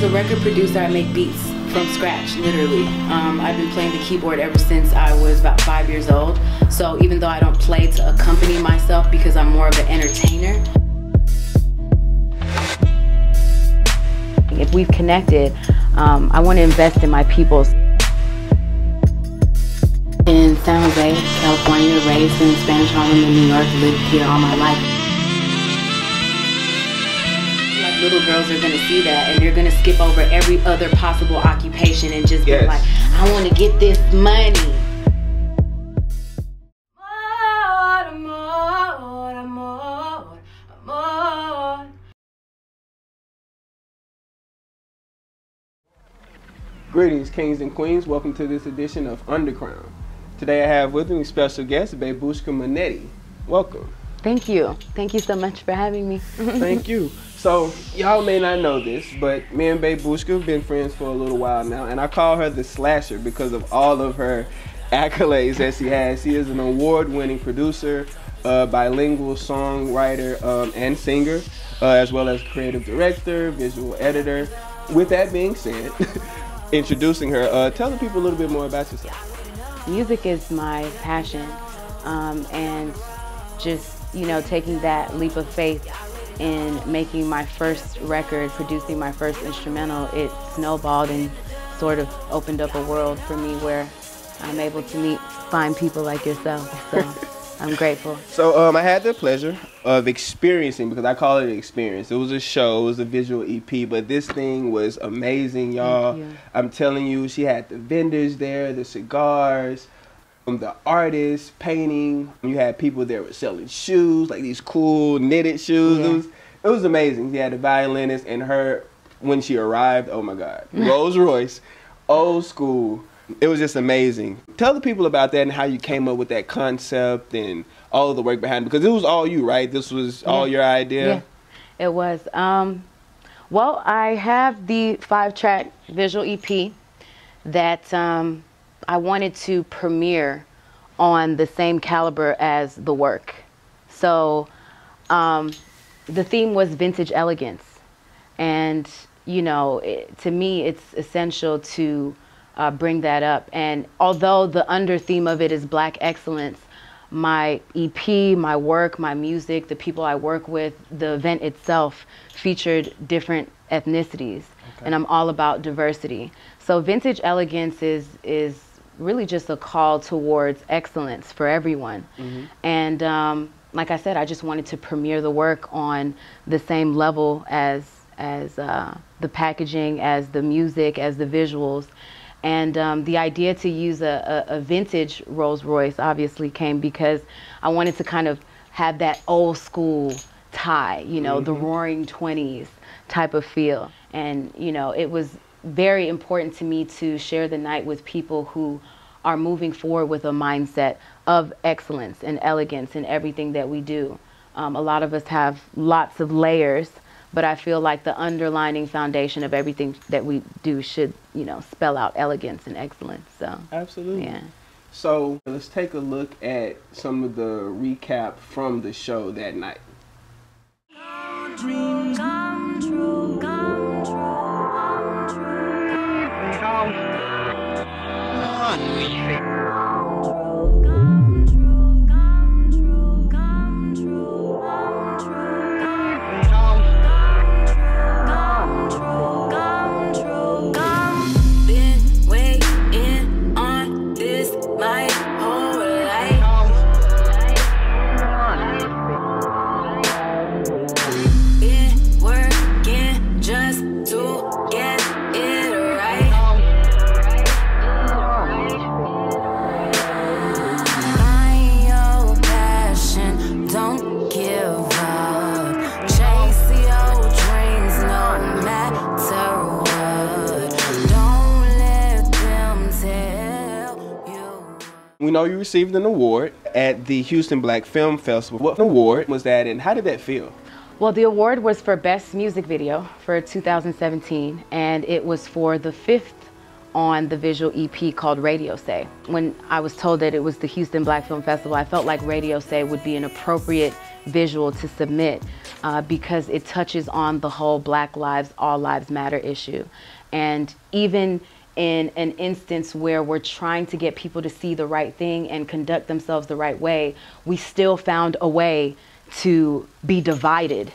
a record producer, I make beats from scratch, literally. I've been playing the keyboard ever since I was about 5 years old. So even though I don't play to accompany myself because I'm more of an entertainer. If we've connected, I want to invest in my people. In San Jose, California, raised in Spanish Harlem in New York, lived here all my life. Like little girls are gonna see that and they're gonna skip over every other possible occupation and just be like, I want to get this money. Greetings, kings and queens. Welcome to this edition of UnderCrowne. Today I have with me special guest Bebushka Montetti. Welcome. Thank you. Thank you so much for having me. Thank you. So, y'all may not know this, but me and Bebushka have been friends for a little while now, and I call her the Slasher because of all of her accolades that she has. She is an award-winning producer, bilingual songwriter and singer, as well as creative director, visual editor. With that being said, introducing her, tell the people a little bit more about yourself. Music is my passion, and just, you know, taking that leap of faith in making my first record, producing my first instrumental, it snowballed and sort of opened up a world for me where I'm able to meet fine people like yourself, so I'm grateful. So I had the pleasure of experiencing, because I call it an experience. It was a show, it was a visual EP, but this thing was amazing, y'all. I'm telling you, she had the vendors there, the cigars, the artists painting. You had people there were selling shoes, like these cool knitted shoes. It was amazing. You had the violinist, and her, when she arrived, oh my God, Rolls Royce, old school. It was just amazing. Tell the people about that and how you came up with that concept and all of the work behind it, because it was all you, right? This was all your idea? Yeah, it was. Well, I have the 5-track visual EP that I wanted to premiere on the same caliber as the work. So the theme was vintage elegance. And, you know, to me, it's essential to bring that up. And although the under theme of it is Black excellence, my EP, my work, my music, the people I work with, the event itself featured different ethnicities. And I'm all about diversity. So vintage elegance is really just a call towards excellence for everyone. And like I said, I just wanted to premiere the work on the same level as the packaging, as the music, as the visuals. And the idea to use a vintage Rolls Royce obviously came because I wanted to kind of have that old school tie, you know, the roaring 20s type of feel. And, you know, it was very important to me to share the night with people who are moving forward with a mindset of excellence and elegance in everything that we do. A lot of us have lots of layers, but I feel like the underlining foundation of everything that we do should, you know, spell out elegance and excellence. So absolutely. Yeah. So let's take a look at some of the recap from the show that night. Dreams come true, come true, come true, come true. We know you received an award at the Houston Black Film Festival. What award was that, and how did that feel? Well, the award was for Best Music Video for 2017, and it was for the 5th on the visual EP called Radio Say. When I was told that it was the Houston Black Film Festival, I felt like Radio Say would be an appropriate visual to submit because it touches on the whole Black Lives, All Lives Matter issue. And even in an instance where we're trying to get people to see the right thing and conduct themselves the right way, we still found a way to be divided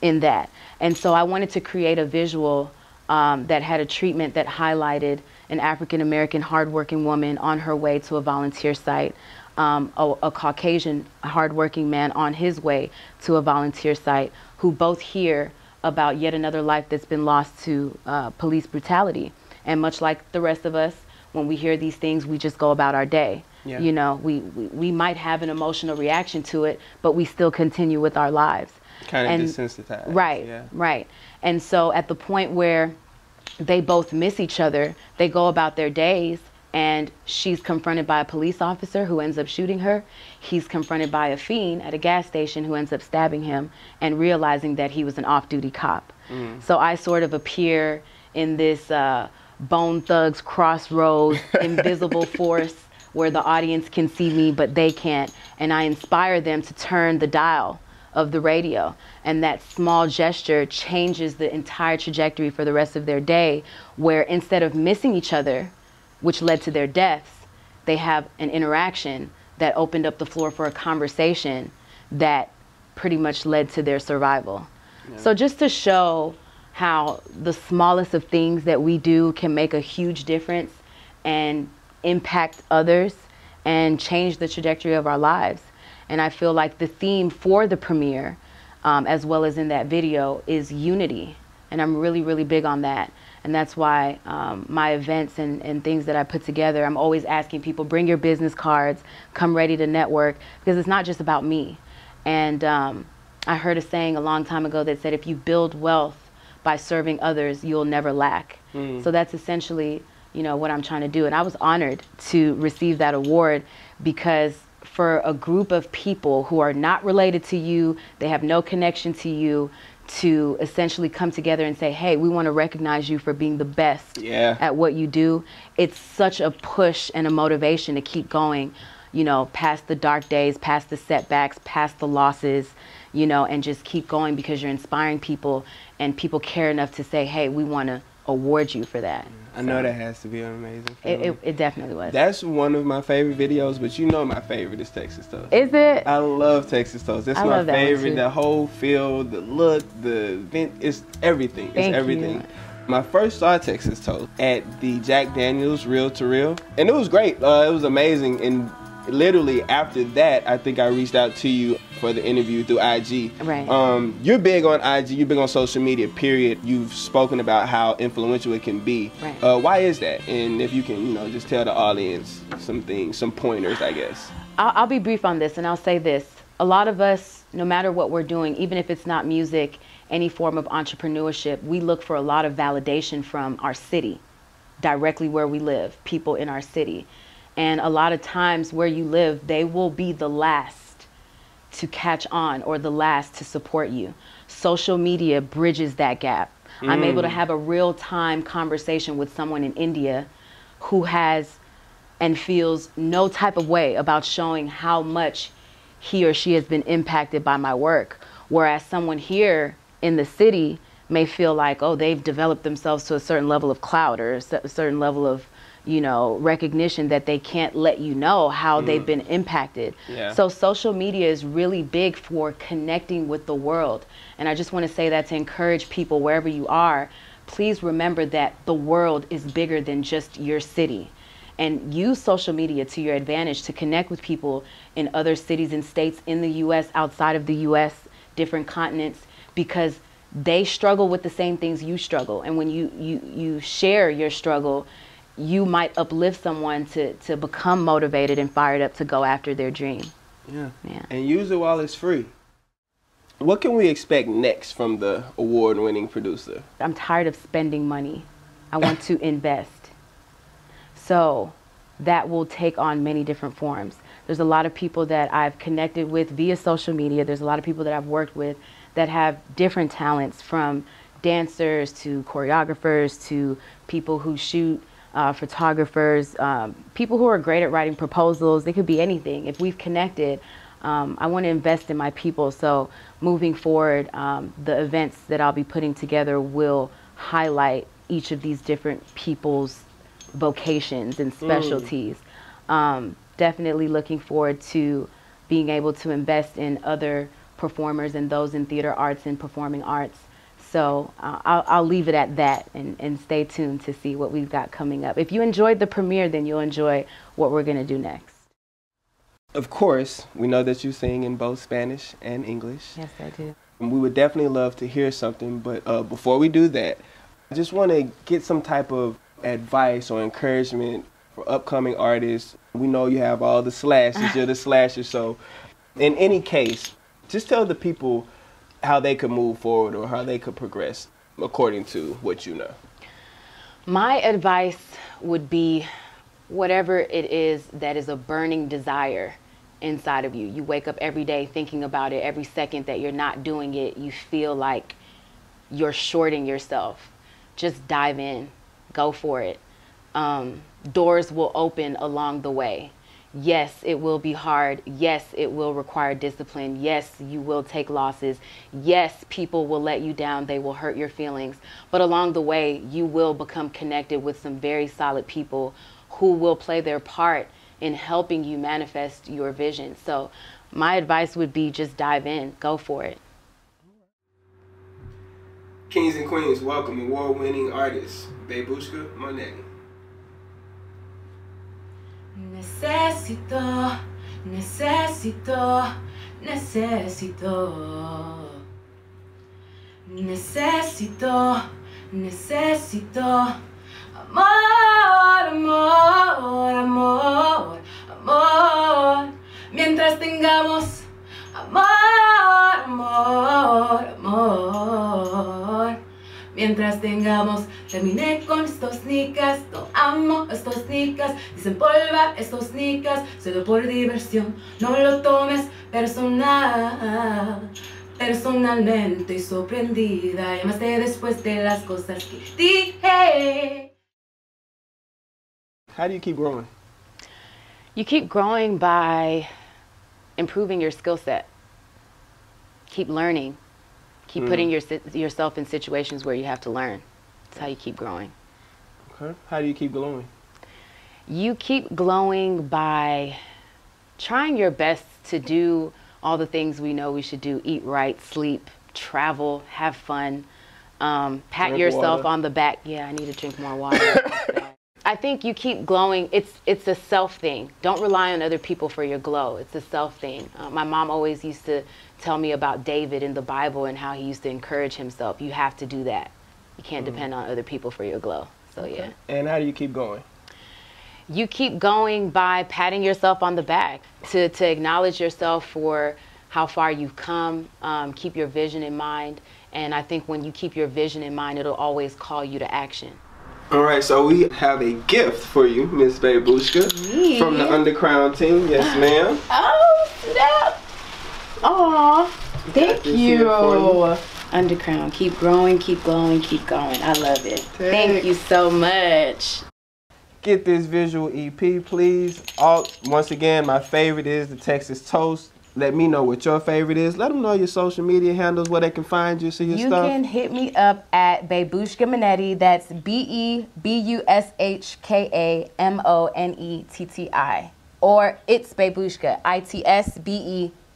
in that. And so I wanted to create a visual that had a treatment that highlighted an African-American hardworking woman on her way to a volunteer site, a Caucasian hardworking man on his way to a volunteer site, who both hear about yet another life that's been lost to police brutality. And much like the rest of us, when we hear these things, we just go about our day. Yeah. You know, we might have an emotional reaction to it, but we still continue with our lives. Kind of desensitized. Right, right. And so at the point where they both miss each other, they go about their days, and she's confronted by a police officer who ends up shooting her. He's confronted by a fiend at a gas station who ends up stabbing him and realizing that he was an off-duty cop. So I sort of appear in this Bone Thugs Crossroads invisible force where the audience can see me but they can't, and I inspire them to turn the dial of the radio, and that small gesture changes the entire trajectory for the rest of their day, where instead of missing each other, which led to their deaths, they have an interaction that opened up the floor for a conversation that pretty much led to their survival. So just to show how the smallest of things that we do can make a huge difference and impact others and change the trajectory of our lives. And I feel like the theme for the premiere, as well as in that video, is unity. And I'm really, really big on that. And that's why my events and things that I put together, I'm always asking people, bring your business cards, come ready to network, because it's not just about me. And I heard a saying a long time ago that said, if you build wealth by serving others, you'll never lack. So that's essentially, you know, what I'm trying to do. And I was honored to receive that award, because for a group of people who are not related to you, they have no connection to you, to essentially come together and say, hey, we want to recognize you for being the best at what you do. It's such a push and a motivation to keep going, you know, past the dark days, past the setbacks, past the losses, you know, and just keep going, because you're inspiring people, and people care enough to say, hey, we want to award you for that. I know that has to be an amazing feeling. It definitely was. That's one of my favorite videos, but you know my favorite is Texas Toast. Is it? I love Texas Toast. That's my favorite. The whole feel, the look, the event, it's everything. It's everything. You. My first saw Texas Toast at the Jack Daniels Reel to Reel, and it was great. It was amazing. And literally after that, I think I reached out to you for the interview through IG. Right. You're big on IG. You're big on social media, period. You've spoken about how influential it can be. Right. Why is that? And if you can, you know, just tell the audience some things, some pointers, I guess. I'll be brief on this, and I'll say this. A lot of us, no matter what we're doing, even if it's not music, any form of entrepreneurship, we look for a lot of validation from our city, directly where we live, people in our city. And a lot of times where you live, they will be the last to catch on or the last to support you. Social media bridges that gap. I'm able to have a real-time conversation with someone in India who has and feels no type of way about showing how much he or she has been impacted by my work. Whereas someone here in the city may feel like, oh, they've developed themselves to a certain level of clout or a certain level of, you know, recognition that they can't let you know how they've been impacted. So social media is really big for connecting with the world. And I just want to say that to encourage people wherever you are, please remember that the world is bigger than just your city. And use social media to your advantage to connect with people in other cities and states in the US, outside of the US, different continents, because they struggle with the same things you struggle. And when you share your struggle, you might uplift someone to become motivated and fired up to go after their dream. Yeah. And use it while it's free. What can we expect next from the award-winning producer? I'm tired of spending money. I want to invest. So that will take on many different forms. There's a lot of people that I've connected with via social media. There's a lot of people that I've worked with that have different talents, from dancers to choreographers to people who shoot photographers, people who are great at writing proposals. They could be anything. If we've connected, I want to invest in my people. So moving forward, the events that I'll be putting together will highlight each of these different people's vocations and specialties. Definitely looking forward to being able to invest in other performers and those in theater arts and performing arts. So I'll leave it at that and stay tuned to see what we've got coming up. If you enjoyed the premiere, then you'll enjoy what we're going to do next. Of course, we know that you sing in both Spanish and English. Yes, I do. And we would definitely love to hear something, but before we do that, I just want to get some type of advice or encouragement for upcoming artists. We know you have all the slashes, you're the slasher, so in any case, just tell the people how they could move forward or how they could progress according to what you know. My advice would be whatever it is that is a burning desire inside of you. You wake up every day thinking about it. Every second that you're not doing it, you feel like you're shorting yourself. Just dive in. Go for it. Doors will open along the way. Yes, it will be hard. Yes, it will require discipline. Yes, you will take losses. Yes, people will let you down. They will hurt your feelings. But along the way, you will become connected with some very solid people who will play their part in helping you manifest your vision. So my advice would be just dive in. Go for it. Kings and Queens, welcome award-winning artist Bebushka Montetti. Necesito, necesito, necesito. Necesito, necesito. Amor, amor, amor, amor. Mientras tengamos amor, amor, amor. Mientras tengamos, terminé con estos nicas, no amo estos nicas, desempolva estos nicas, solo por diversión, no lo tomes personal. Personalmente sorprendida, llamaste después de las cosas que dije. How do you keep growing? You keep growing by improving your skill set. Keep learning. Keep putting yourself in situations where you have to learn. That's how you keep growing. Okay. How do you keep glowing? You keep glowing by trying your best to do all the things we know we should do. Eat right, sleep, travel, have fun, pat yourself on the back. Yeah, I need to drink more water. I think you keep glowing. It's a self thing. Don't rely on other people for your glow. It's a self thing. My mom always used to tell me about David in the Bible and how he used to encourage himself. You have to do that. You can't depend on other people for your glow. So yeah. And how do you keep going? You keep going by patting yourself on the back to acknowledge yourself for how far you've come. Keep your vision in mind. And I think when you keep your vision in mind, it'll always call you to action. All right, so we have a gift for you, Miss Bebushka, from the UnderCrowne team. Yes, ma'am. Oh, snap. Aw, thank you. UnderCrowne, keep growing, keep glowing, keep going. I love it. Thank you so much. Get this visual EP, please. Once again, my favorite is the Texas Toast. Let me know what your favorite is. Let them know your social media handles, where they can find you, see your stuff. You can hit me up at Bebushka Monetti. That's BEBUSHKA MONETTI. Or It's Bebushka,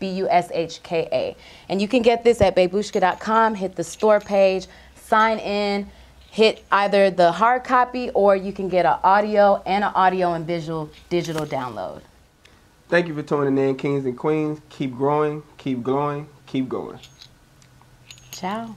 ITSBEBUSHKA. And you can get this at bebushka.com. Hit the store page, sign in, hit either the hard copy, or you can get an audio and visual digital download. Thank you for tuning in, Kings and Queens. Keep growing, keep glowing, keep going. Ciao.